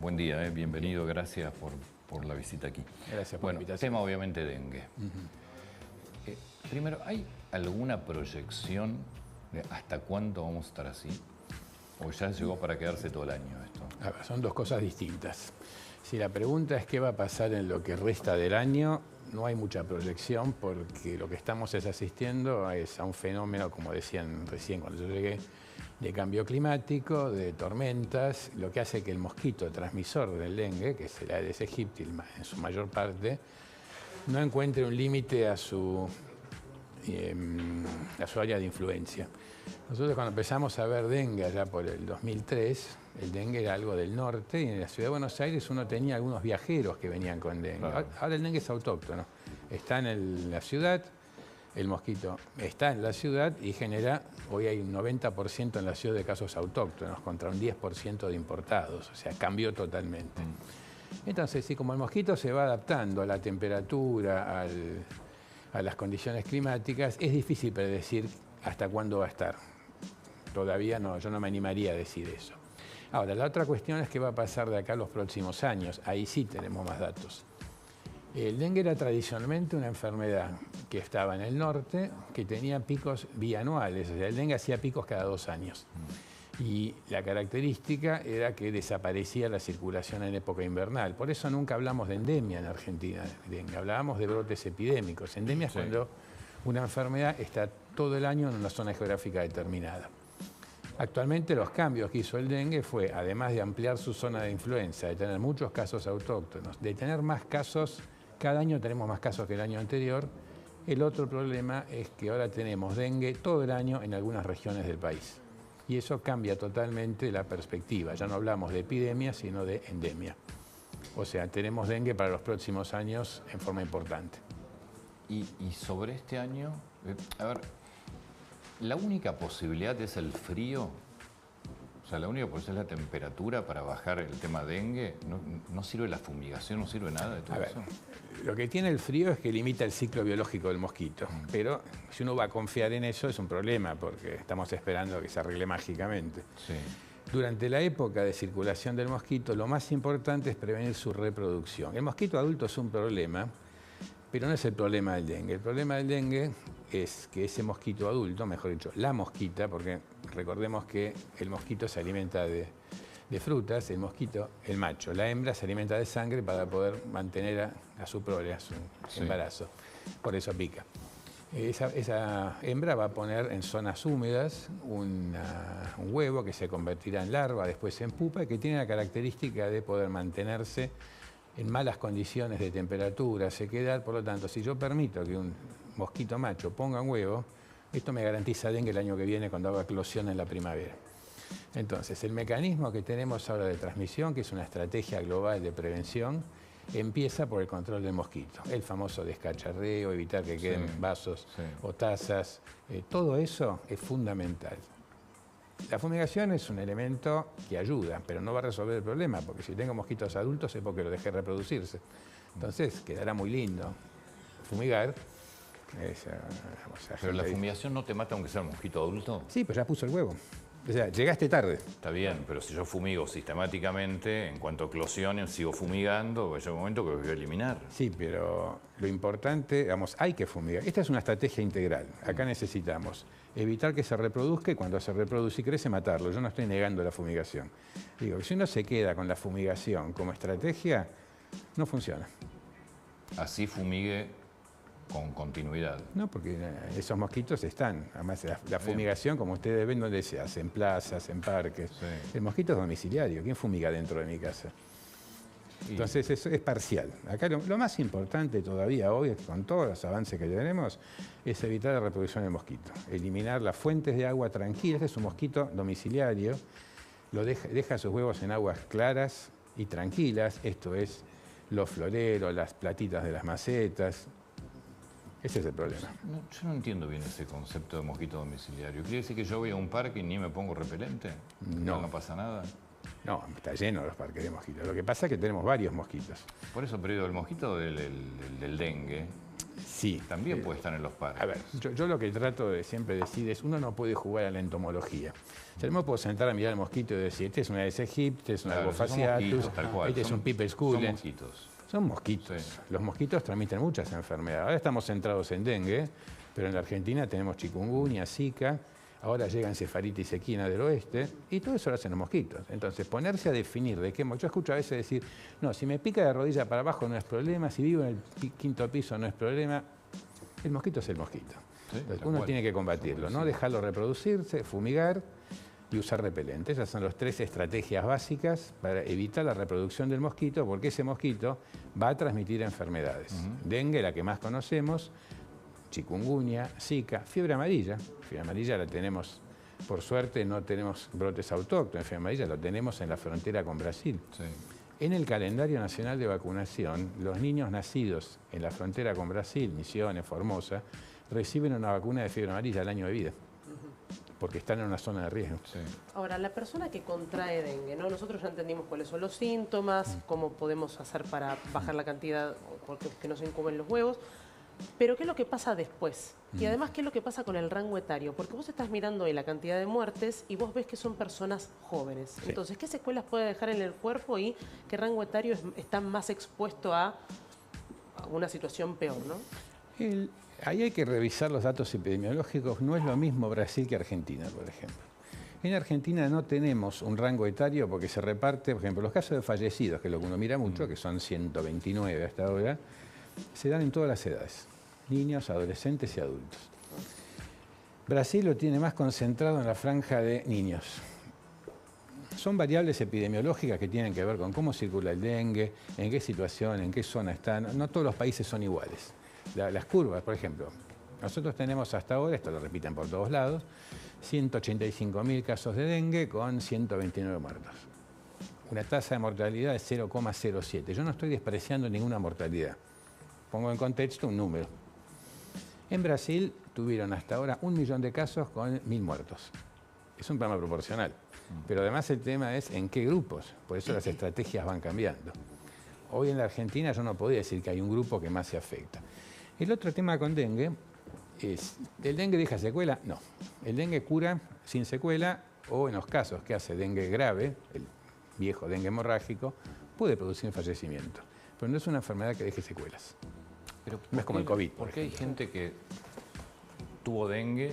Buen día, bienvenido, gracias por la visita aquí. Gracias por la invitación. Tema obviamente dengue. Primero, ¿hay alguna proyección de hasta cuándo vamos a estar así? ¿O ya llegó para quedarse todo el año esto? A ver, son dos cosas distintas. Si la pregunta es qué va a pasar en lo que resta del año, no hay mucha proyección porque lo que estamos asistiendo es a un fenómeno, como decían recién cuando yo llegué, de cambio climático, de tormentas, lo que hace que el mosquito transmisor del dengue, que es el Aedes aegypti en su mayor parte, no encuentre un límite a su área de influencia. Nosotros cuando empezamos a ver dengue allá por el 2003, el dengue era algo del norte y en la ciudad de Buenos Aires uno tenía algunos viajeros que venían con dengue. Claro. Ahora el dengue es autóctono, está en la ciudad, el mosquito está en la ciudad y genera, hoy hay un 90% en la ciudad de casos autóctonos contra un 10% de importados, o sea, cambió totalmente. Entonces, sí, como el mosquito se va adaptando a la temperatura, a las condiciones climáticas, es difícil predecir hasta cuándo va a estar. Todavía no, yo no me animaría a decir eso. Ahora, la otra cuestión es qué va a pasar de acá a los próximos años. Ahí sí tenemos más datos. El dengue era tradicionalmente una enfermedad que estaba en el norte, que tenía picos bianuales, o sea, el dengue hacía picos cada 2 años. Y la característica era que desaparecía la circulación en época invernal. Por eso nunca hablamos de endemia en Argentina, dengue. Hablábamos de brotes epidémicos. Endemia es cuando una enfermedad está todo el año en una zona geográfica determinada. Actualmente los cambios que hizo el dengue fue, además de ampliar su zona de influencia, de tener muchos casos autóctonos, de tener más casos, cada año tenemos más casos que el año anterior. El otro problema es que ahora tenemos dengue todo el año en algunas regiones del país. Y eso cambia totalmente la perspectiva. Ya no hablamos de epidemia, sino de endemia. O sea, tenemos dengue para los próximos años en forma importante. Y sobre este año, a ver, la única posibilidad es el frío. O sea, la única posibilidad es la temperatura para bajar el tema dengue. ¿No sirve la fumigación, no sirve nada de todo eso? Lo que tiene el frío es que limita el ciclo biológico del mosquito. Pero si uno va a confiar en eso es un problema porque estamos esperando que se arregle mágicamente. Sí. Durante la época de circulación del mosquito, lo más importante es prevenir su reproducción. El mosquito adulto es un problema, pero no es el problema del dengue. El problema del dengue es que ese mosquito adulto, mejor dicho, la mosquita, porque recordemos que el mosquito se alimenta de frutas, el mosquito, el macho, la hembra se alimenta de sangre para poder mantener a su prole, a su embarazo. Por eso pica. Esa hembra va a poner en zonas húmedas un huevo que se convertirá en larva, después en pupa, y que tiene la característica de poder mantenerse en malas condiciones de temperatura, sequedad. Por lo tanto, si yo permito que un mosquito macho ponga un huevo, esto me garantiza dengue el año que viene cuando haga eclosión en la primavera. Entonces, el mecanismo que tenemos ahora de transmisión, que es una estrategia global de prevención, empieza por el control del mosquito. El famoso descacharreo, evitar que queden vasos o tazas. Todo eso es fundamental. La fumigación es un elemento que ayuda, pero no va a resolver el problema, porque si tengo mosquitos adultos es porque lo dejé reproducirse. Entonces, quedará muy lindo fumigar. ¿Pero la fumigación no te mata aunque sea un mosquito adulto? Sí, pues ya puso el huevo. O sea, llegaste tarde. Está bien, pero si yo fumigo sistemáticamente, en cuanto eclosionen, sigo fumigando, llega un momento que lo voy a eliminar. Sí, pero lo importante, vamos, hay que fumigar. Esta es una estrategia integral. Acá necesitamos evitar que se reproduzca y cuando se reproduce y crece, matarlo. Yo no estoy negando la fumigación. Digo, que si uno se queda con la fumigación como estrategia, no funciona. Así fumigue con continuidad. No, porque esos mosquitos están. Además, la fumigación, como ustedes ven, ¿dónde se hace? En plazas, en parques. Sí. El mosquito es domiciliario. ¿Quién fumiga dentro de mi casa? Entonces, eso es parcial. Acá lo más importante todavía hoy, con todos los avances que tenemos, es evitar la reproducción del mosquito. Eliminar las fuentes de agua tranquilas. Este es un mosquito domiciliario. Deja sus huevos en aguas claras y tranquilas. Esto es los floreros, las platitas de las macetas. Ese es el problema. Yo no entiendo bien ese concepto de mosquito domiciliario. ¿Quiere decir que yo voy a un parque y ni me pongo repelente? No. ¿No pasa nada? No, está lleno los parques de mosquitos. Lo que pasa es que tenemos varios mosquitos. Por eso, pero el mosquito del dengue Sí. También puede estar en los parques. A ver, yo lo que trato de siempre decir es, uno no puede jugar a la entomología. O sea, no me puedo sentar a mirar al mosquito y decir, este es una Aedes aegypti, este es un Albophaciatus, este es un Pipes Son Culens. mosquitos. Son mosquitos. Sí. Los mosquitos transmiten muchas enfermedades. Ahora estamos centrados en dengue, pero en la Argentina tenemos chikungunya, zika, ahora llega encefalitis equina del oeste, y todo eso lo hacen los mosquitos. Entonces, ponerse a definir de qué... Yo escucho a veces decir, no, si me pica de rodilla para abajo no es problema, si vivo en el quinto piso no es problema. El mosquito es el mosquito. Sí, Entonces, tal uno cual. tiene que combatirlo, no dejarlo reproducirse, fumigar y usar repelente. Esas son las 3 estrategias básicas para evitar la reproducción del mosquito, porque ese mosquito va a transmitir enfermedades. Dengue, la que más conocemos, chikungunya, zika, fiebre amarilla. Fiebre amarilla la tenemos, por suerte no tenemos brotes autóctonos. Fiebre amarilla lo tenemos en la frontera con Brasil. Sí. En el calendario nacional de vacunación, los niños nacidos en la frontera con Brasil, Misiones, Formosa, reciben una vacuna de fiebre amarilla al año de vida, porque están en una zona de riesgo. Sí. Ahora, la persona que contrae dengue, ¿no? Nosotros ya entendimos cuáles son los síntomas, cómo podemos hacer para bajar la cantidad, porque que no se incuben los huevos, pero ¿qué es lo que pasa después? Y además, ¿qué es lo que pasa con el rango etario? Porque vos estás mirando ahí la cantidad de muertes y vos ves que son personas jóvenes. Sí. Entonces, ¿qué secuelas puede dejar en el cuerpo y qué rango etario está más expuesto a una situación peor, ¿no? Ahí hay que revisar los datos epidemiológicos. No es lo mismo Brasil que Argentina, por ejemplo. En Argentina no tenemos un rango etario porque se reparte, por ejemplo, los casos de fallecidos, que es lo que uno mira mucho, que son 129 hasta ahora, se dan en todas las edades, niños, adolescentes y adultos. Brasil lo tiene más concentrado en la franja de niños. Son variables epidemiológicas que tienen que ver con cómo circula el dengue, en qué situación, en qué zona están. No todos los países son iguales. Las curvas, por ejemplo, nosotros tenemos hasta ahora, esto lo repiten por todos lados, 185.000 casos de dengue con 129 muertos. Una tasa de mortalidad de 0,07. Yo no estoy despreciando ninguna mortalidad. Pongo en contexto un número. En Brasil tuvieron hasta ahora 1 millón de casos con 1.000 muertos. Es un problema proporcional. Pero además el tema es en qué grupos. Por eso las estrategias van cambiando. Hoy en la Argentina yo no podía decir que hay un grupo que más se afecta. El otro tema con dengue es, ¿el dengue deja secuela? No. El dengue cura sin secuela o en los casos que hace dengue grave, el viejo dengue hemorrágico, puede producir un fallecimiento. Pero no es una enfermedad que deje secuelas. Pero No es como el COVID. Porque hay gente que tuvo dengue,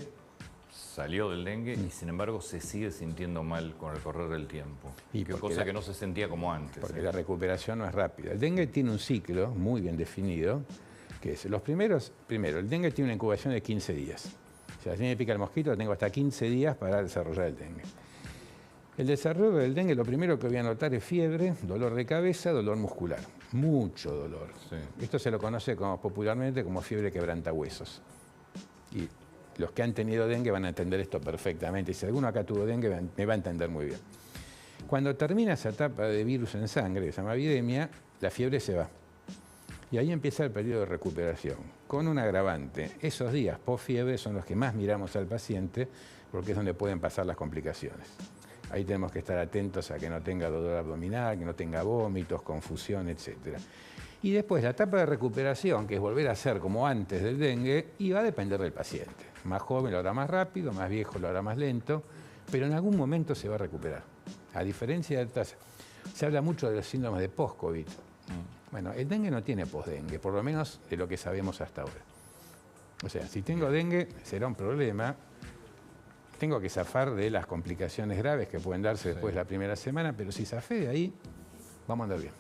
salió del dengue y sin embargo se sigue sintiendo mal con el correr del tiempo. Y Qué porque cosa que no se sentía como antes. Porque la recuperación no es rápida. El dengue tiene un ciclo muy bien definido, que es primero, el dengue tiene una incubación de 15 días. O sea, si me pica el mosquito, tengo hasta 15 días para desarrollar el dengue. El desarrollo del dengue, lo primero que voy a notar es fiebre, dolor de cabeza, dolor muscular. Mucho dolor. Sí. Esto se lo conoce popularmente como fiebre quebrantahuesos. Y los que han tenido dengue van a entender esto perfectamente. Si alguno acá tuvo dengue, me va a entender muy bien. Cuando termina esa etapa de virus en sangre, que se llama viremia, la fiebre se va. Y ahí empieza el periodo de recuperación, con un agravante. Esos días post-fiebre son los que más miramos al paciente, porque es donde pueden pasar las complicaciones. Ahí tenemos que estar atentos a que no tenga dolor abdominal, que no tenga vómitos, confusión, etc. Y después la etapa de recuperación, que es volver a ser como antes del dengue, y va a depender del paciente. Más joven lo hará más rápido, más viejo lo hará más lento, pero en algún momento se va a recuperar. A diferencia de otras, se habla mucho de los síndromes de post-COVID. Bueno, el dengue no tiene post-dengue, por lo menos de lo que sabemos hasta ahora. O sea, si tengo dengue, será un problema. Tengo que zafar de las complicaciones graves que pueden darse después de la primera semana, pero si zafé de ahí, vamos a andar bien.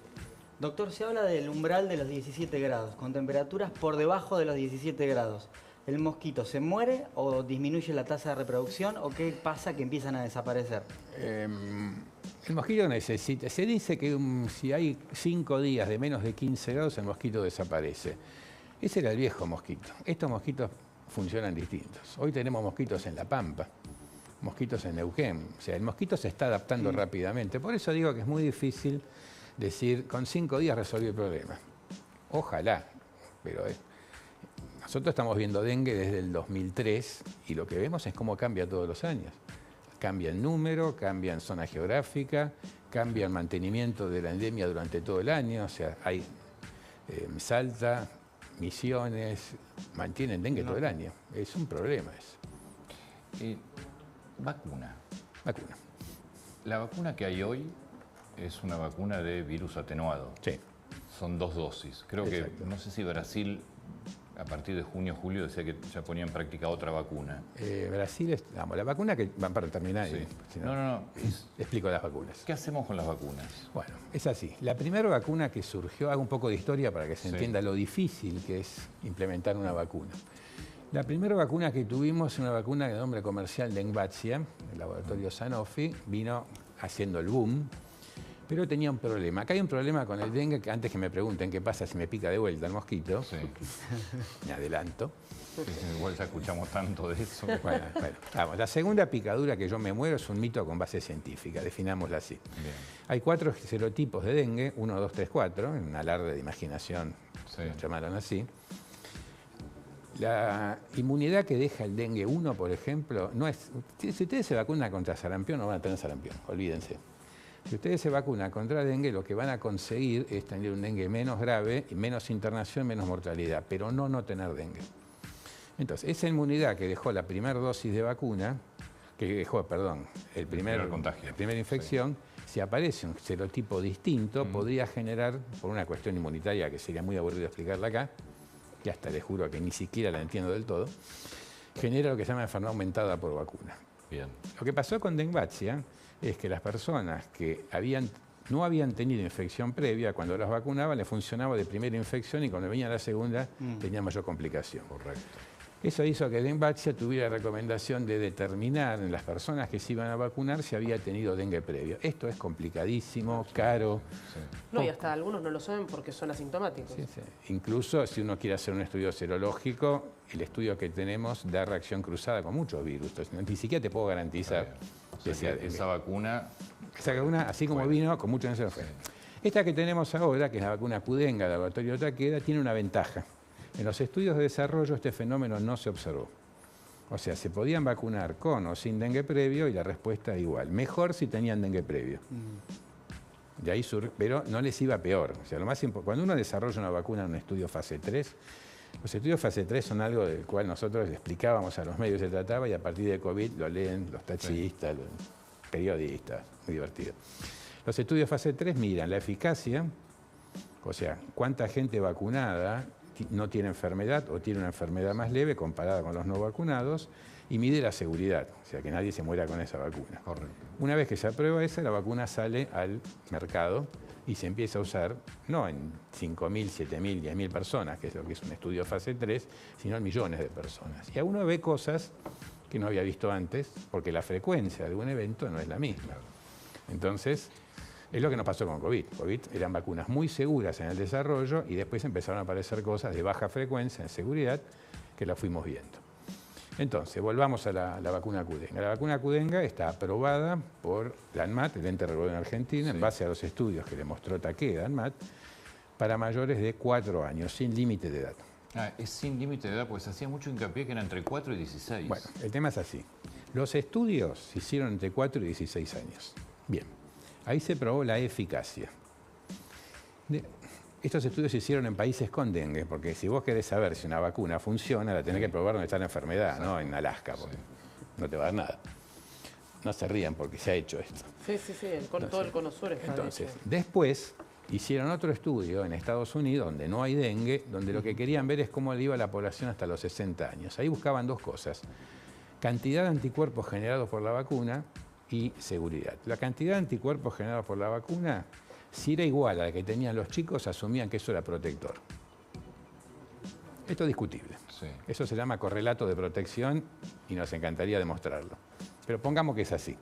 Doctor, se habla del umbral de los 17 grados, con temperaturas por debajo de los 17 grados. ¿El mosquito se muere o disminuye la tasa de reproducción o qué pasa que empiezan a desaparecer? El mosquito necesita, se dice que si hay 5 días de menos de 15 grados, el mosquito desaparece. Ese era el viejo mosquito. Estos mosquitos funcionan distintos. Hoy tenemos mosquitos en La Pampa, mosquitos en Neuquén. O sea, el mosquito se está adaptando rápidamente. Por eso digo que es muy difícil decir, con 5 días resolví el problema. Ojalá, pero nosotros estamos viendo dengue desde el 2003 y lo que vemos es cómo cambia todos los años. Cambia el número, cambia en zona geográfica, cambia el mantenimiento de la endemia durante todo el año. O sea, hay Salta, Misiones, mantienen dengue todo el año. Es un problema eso. Vacuna. Vacuna. La vacuna que hay hoy es una vacuna de virus atenuado. Sí. Son 2 dosis. Creo Exacto. que, no sé si Brasil, a partir de junio, julio, decía que ya ponía en práctica otra vacuna. Brasil, la vacuna que van para terminar. Sí. Si No. explico las vacunas. ¿Qué hacemos con las vacunas? Bueno, es así. La primera vacuna que surgió, hago un poco de historia para que se Sí. entienda lo difícil que es implementar una vacuna. La primera vacuna que tuvimos es una vacuna de nombre comercial Dengvaxia, el laboratorio Sanofi, vino haciendo el boom, pero tenía un problema. Acá hay un problema con el dengue, que antes que me pregunten qué pasa si me pica de vuelta el mosquito, Sí. me adelanto. Igual ya escuchamos tanto de eso. Bueno, vamos. La segunda picadura que yo me muero es un mito con base científica, definámosla así. Bien. Hay 4 serotipos de dengue, 1, 2, 3, 4, en un alarde de imaginación, Sí. lo llamaron así. La inmunidad que deja el dengue 1, por ejemplo, no es... Si ustedes se vacunan contra sarampión, no van a tener sarampión, olvídense. Si ustedes se vacunan contra dengue, lo que van a conseguir es tener un dengue menos grave, y menos internación, menos mortalidad, pero no tener dengue. Entonces, esa inmunidad que dejó la primera dosis de vacuna, que dejó, perdón, el primer contagio. la primera infección, si aparece un serotipo distinto, podría generar, por una cuestión inmunitaria que sería muy aburrido explicarla acá, que hasta les juro que ni siquiera la entiendo del todo, genera lo que se llama enfermedad aumentada por vacuna. Bien. Lo que pasó con Dengvaxia es que las personas que no habían tenido infección previa, cuando las vacunaban, les funcionaba de primera infección y cuando venía la segunda tenía mayor complicación. Correcto. Eso hizo que Dengvaxia tuviera la recomendación de determinar en las personas que se iban a vacunar si había tenido dengue previo. Esto es complicadísimo, caro. Sí. No, y hasta algunos no lo saben porque son asintomáticos. Sí. Incluso si uno quiere hacer un estudio serológico, el estudio que tenemos da reacción cruzada con muchos virus. Entonces, ni siquiera te puedo garantizar O sea, que sea que dengue. esa vacuna... Esa vacuna, así como vino, con mucho no se lo fue. Esta que tenemos ahora, que es la vacuna Qdenga, del laboratorio Takeda, tiene una ventaja. En los estudios de desarrollo este fenómeno no se observó. O sea, se podían vacunar con o sin dengue previo y la respuesta es igual. Mejor si tenían dengue previo. De ahí pero no les iba peor. O sea, lo más cuando uno desarrolla una vacuna en un estudio fase 3, los estudios fase 3 son algo del cual nosotros le explicábamos a los medios que se trataba y a partir de COVID lo leen los taxistas, los periodistas, muy divertido. Los estudios fase 3 miran la eficacia, o sea, cuánta gente vacunada no tiene enfermedad o tiene una enfermedad más leve comparada con los no vacunados, y mide la seguridad, o sea, que nadie se muera con esa vacuna. Correcto. Una vez que se aprueba esa, la vacuna sale al mercado y se empieza a usar, no en 5.000, 7.000, 10.000 personas, que es lo que es un estudio fase 3, sino en millones de personas. Y uno ve cosas que no había visto antes, porque la frecuencia de un evento no es la misma. Entonces, es lo que nos pasó con COVID. COVID eran vacunas muy seguras en el desarrollo y después empezaron a aparecer cosas de baja frecuencia en seguridad que la fuimos viendo. Entonces, volvamos a la vacuna Qdenga. La vacuna Qdenga está aprobada por la ANMAT, el ente regulador argentino, en base a los estudios que le mostró Takeda, ANMAT, para mayores de 4 años, sin límite de edad. Es sin límite de edad, porque se hacía mucho hincapié que era entre 4 y 16. Bueno, el tema es así. Los estudios se hicieron entre 4 y 16 años. Bien, ahí se probó la eficacia. Estos estudios se hicieron en países con dengue, porque si vos querés saber si una vacuna funciona, la tenés que probar donde está la enfermedad, no en Alaska, porque no te va a dar nada. No se rían porque se ha hecho esto. Sí, todo el cono sur está Entonces, hecho. después hicieron otro estudio en Estados Unidos, donde no hay dengue, donde lo que querían ver es cómo le iba la población hasta los 60 años. Ahí buscaban 2 cosas: cantidad de anticuerpos generados por la vacuna y seguridad. La cantidad de anticuerpos generados por la vacuna, si era igual a la que tenían los chicos, asumían que eso era protector. Esto es discutible. Sí. Eso se llama correlato de protección y nos encantaría demostrarlo. Pero pongamos que es así.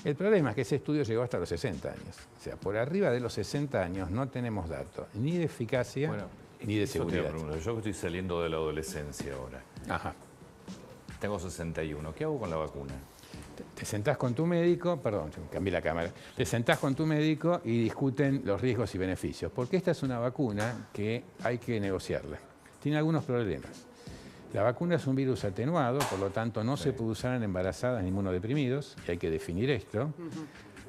El problema es que ese estudio llegó hasta los 60 años. O sea, por arriba de los 60 años no tenemos datos ni de eficacia ni de eso te iba a seguridad. preguntar. Yo que estoy saliendo de la adolescencia ahora. Ajá. Tengo 61. ¿Qué hago con la vacuna? Te sentás con tu médico, perdón, cambié la cámara, te sentás con tu médico y discuten los riesgos y beneficios, porque esta es una vacuna que hay que negociarla. Tiene algunos problemas. La vacuna es un virus atenuado, por lo tanto no se puede usar en embarazadas ni inmunodeprimidos, y hay que definir esto.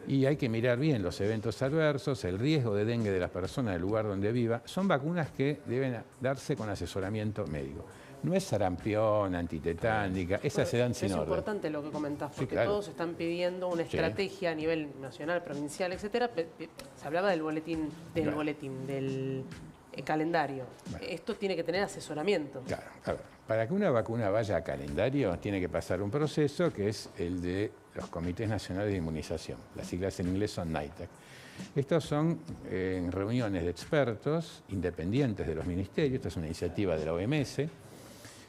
Y hay que mirar bien los eventos adversos, el riesgo de dengue de las personas del lugar donde viva. Son vacunas que deben darse con asesoramiento médico. No es sarampión, antitetánica, esas se dan sin Es orden. importante lo que comentás, porque claro. todos están pidiendo una Sí. estrategia a nivel nacional, provincial, etcétera. Se hablaba del boletín, Claro. del calendario. Bueno. Esto tiene que tener asesoramiento. Claro, a ver, para que una vacuna vaya a calendario tiene que pasar un proceso que es el de los Comités Nacionales de Inmunización. Las siglas en inglés son NITAC. Estos son reuniones de expertos independientes de los ministerios, esta es una iniciativa de la OMS,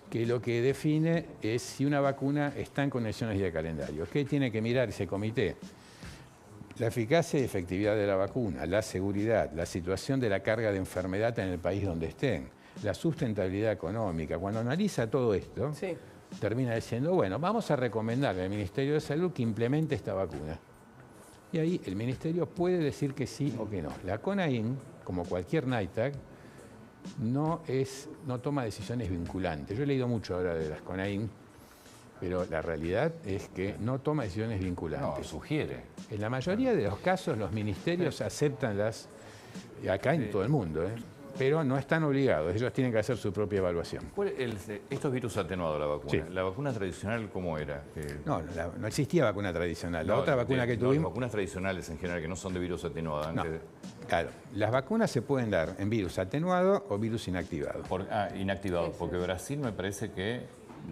que lo que define es si una vacuna está en condiciones de calendario. ¿Qué tiene que mirar ese comité? La eficacia y efectividad de la vacuna, la seguridad, la situación de la carga de enfermedad en el país donde estén, la sustentabilidad económica. Cuando analiza todo esto, Sí. termina diciendo, bueno, vamos a recomendarle al Ministerio de Salud que implemente esta vacuna. Y ahí el Ministerio puede decir que sí o que no. La CONAIN, como cualquier NITAC, no toma decisiones vinculantes. Yo he leído mucho ahora de las CONAIN, pero la realidad es que no toma decisiones No, vinculantes. sugiere. En la mayoría de los casos los ministerios aceptan acá en todo el mundo, pero no están obligados, ellos tienen que hacer su propia evaluación. Esto es virus atenuado, la vacuna. Sí. ¿La vacuna tradicional cómo era? No existía vacuna tradicional. La otra vacuna que Las tuvimos... vacunas tradicionales en general, que no son de virus atenuado. No, claro, las vacunas se pueden dar en virus atenuado o virus inactivado. Inactivado, porque Brasil me parece que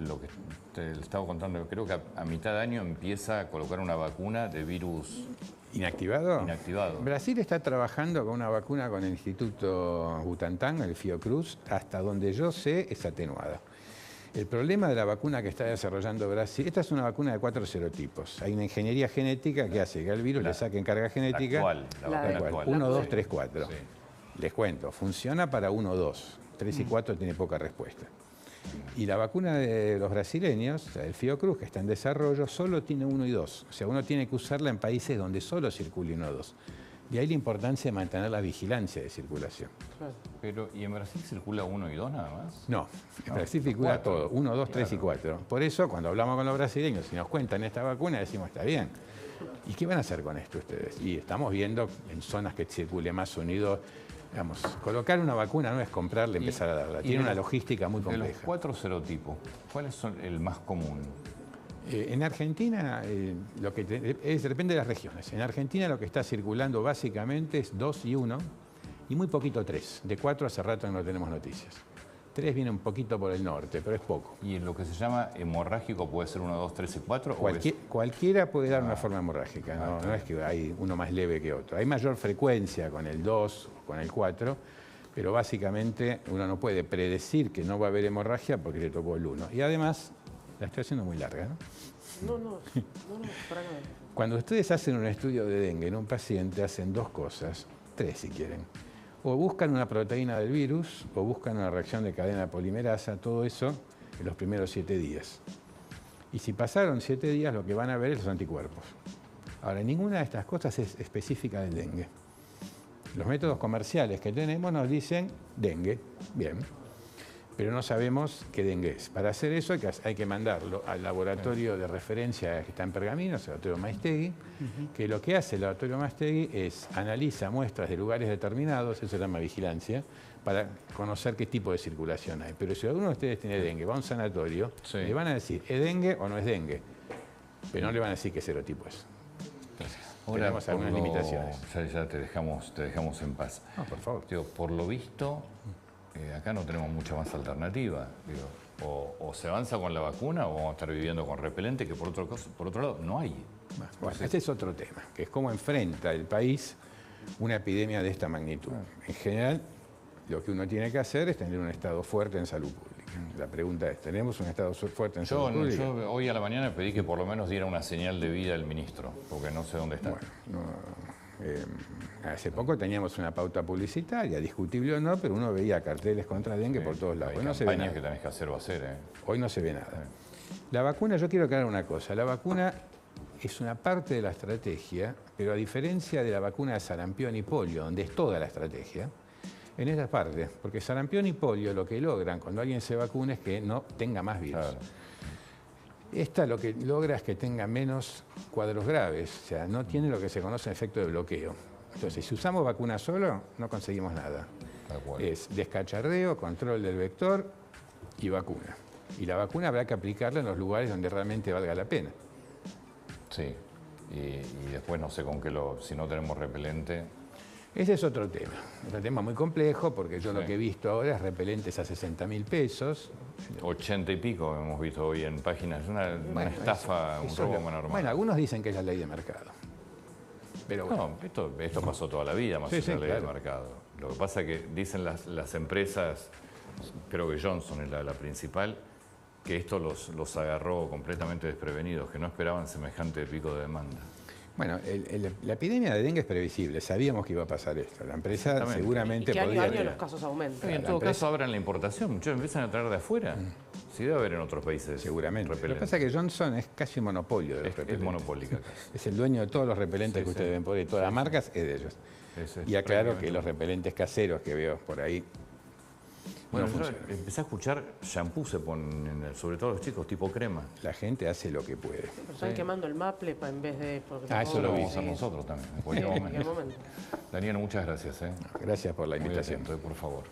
lo que te estaba contando, creo que a mitad de año empieza a colocar una vacuna de virus ¿Inactivado? inactivado. Brasil está trabajando con una vacuna con el Instituto Butantan, el Fiocruz, hasta donde yo sé es atenuada. El problema de la vacuna que está desarrollando Brasil, esta es una vacuna de 4 serotipos. Hay una ingeniería genética que hace que al virus le saquen carga genética. La vacuna actual. 1, 2, Sí. 3, 4. Sí. Les cuento, funciona para 1, 2. 3 y 4 tiene poca respuesta. Y la vacuna de los brasileños, o sea, el Fiocruz, que está en desarrollo, solo tiene 1 y 2. O sea, uno tiene que usarla en países donde solo circule 1 o 2. De ahí la importancia de mantener la vigilancia de circulación. Claro. Pero, ¿y en Brasil circula 1 y 2 nada más? No, en Brasil circula 4. todo, 1, 2, 3 y 4. Por eso, cuando hablamos con los brasileños y nos cuentan esta vacuna, decimos, está bien. ¿Y qué van a hacer con esto ustedes? Y estamos viendo en zonas que circule más unido. Digamos, colocar una vacuna no es comprarla y empezar a darla. Tiene una logística muy De los compleja. 4 serotipos, ¿cuáles son el más común? En Argentina, depende de las regiones. En Argentina lo que está circulando básicamente es 2 y 1 y muy poquito 3. De 4 hace rato que no tenemos noticias. 3 viene un poquito por el norte, pero es poco. ¿Y en lo que se llama hemorrágico puede ser 1, 2, 3 y 4? Cualquiera puede dar una forma hemorrágica, no es que hay uno más leve que otro. Hay mayor frecuencia con el 2, con el 4, pero básicamente uno no puede predecir que no va a haber hemorragia porque le tocó el 1. Y además, la estoy haciendo muy larga, ¿no? No, para nada. Cuando ustedes hacen un estudio de dengue en un paciente, hacen 2 cosas, 3 si quieren. O buscan una proteína del virus, o buscan una reacción de cadena polimerasa, todo eso en los primeros 7 días. Y si pasaron 7 días, lo que van a ver es los anticuerpos. Ahora, ninguna de estas cosas es específica del dengue. Los métodos comerciales que tenemos nos dicen dengue, bien, pero no sabemos qué dengue es. Para hacer eso hay que mandarlo al laboratorio de referencia que está en Pergamino, el laboratorio Maistegui, que lo que hace el laboratorio Maistegui es analiza muestras de lugares determinados, eso se llama vigilancia, para conocer qué tipo de circulación hay. Pero si alguno de ustedes tiene dengue, va a un sanatorio, Sí. le van a decir, ¿es dengue o no es dengue? Pero no le van a decir qué serotipo es. Tenemos algunas por limitaciones. Ya te dejamos en paz. No, por favor. Digo, por lo visto, acá no tenemos mucha más alternativa. Digo, o se avanza con la vacuna o vamos a estar viviendo con repelente, que por otro lado no hay. Bueno, este es otro tema, que es cómo enfrenta el país una epidemia de esta magnitud. En general, lo que uno tiene que hacer es tener un Estado fuerte en salud pública. La pregunta es, ¿tenemos un Estado fuerte en salud pública? Yo hoy a la mañana pedí que por lo menos diera una señal de vida al ministro, porque no sé dónde está. Bueno, hace poco teníamos una pauta publicitaria, discutible o no, pero uno veía carteles contra dengue por todos lados. Hay Hoy no se ve campañas nada. que tenés que hacer o hacer. Hoy no se ve nada. La vacuna, yo quiero aclarar una cosa, la vacuna es una parte de la estrategia, pero a diferencia de la vacuna de sarampión y polio, donde es toda la estrategia, en esta parte, porque sarampión y polio lo que logran cuando alguien se vacuna es que no tenga más virus. Claro. Esta lo que logra es que tenga menos cuadros graves, o sea, no tiene lo que se conoce efecto de bloqueo. Entonces, si usamos vacuna solo, no conseguimos nada. Tal cual. Es descacharreo, control del vector y vacuna. Y la vacuna habrá que aplicarla en los lugares donde realmente valga la pena. Sí. Y después no sé con qué si no tenemos repelente. Ese es otro tema muy complejo, porque yo lo Sí. que he visto ahora es repelentes a 60.000 pesos. 80 y pico hemos visto hoy en páginas. Es una Bueno, estafa, eso un es robo lo- mano armada. Bueno, algunos dicen que es la ley de mercado. Pero bueno, No, esto pasó toda la vida, más Sí, allá de sí, la ley de claro. mercado. Lo que pasa es que dicen las empresas, creo que Johnson es la principal, que esto los agarró completamente desprevenidos, que no esperaban semejante pico de demanda. bueno, la epidemia de dengue es previsible, sabíamos que iba a pasar esto. La empresa Exactamente. Y seguramente que año a podía año tener- los casos aumentan. Y en la todo empresa- caso abran la importación, muchos empiezan a traer de afuera. Sí debe haber en otros países. Seguramente. Lo que repelentes. pasa es que Johnson es casi un monopolio de los Es repelentes. monopólica. Es el dueño de todos los repelentes Sí, que ustedes sí. ven por ahí, todas las marcas es de ellos. Y aclaro que prácticamente- los repelentes caseros que veo por ahí Bueno, no yo funcionan. empecé a escuchar shampoo se ponen, sobre todo los chicos, tipo crema. La gente hace lo que puede. Pero están quemando el maple en vez de... porque Ah, eso Eso lo vi, vamos a hacer sí. nosotros también, en Sí, cualquier en cualquier momento. momento. Daniel, muchas gracias. Gracias por la Muy invitación. atento, por favor.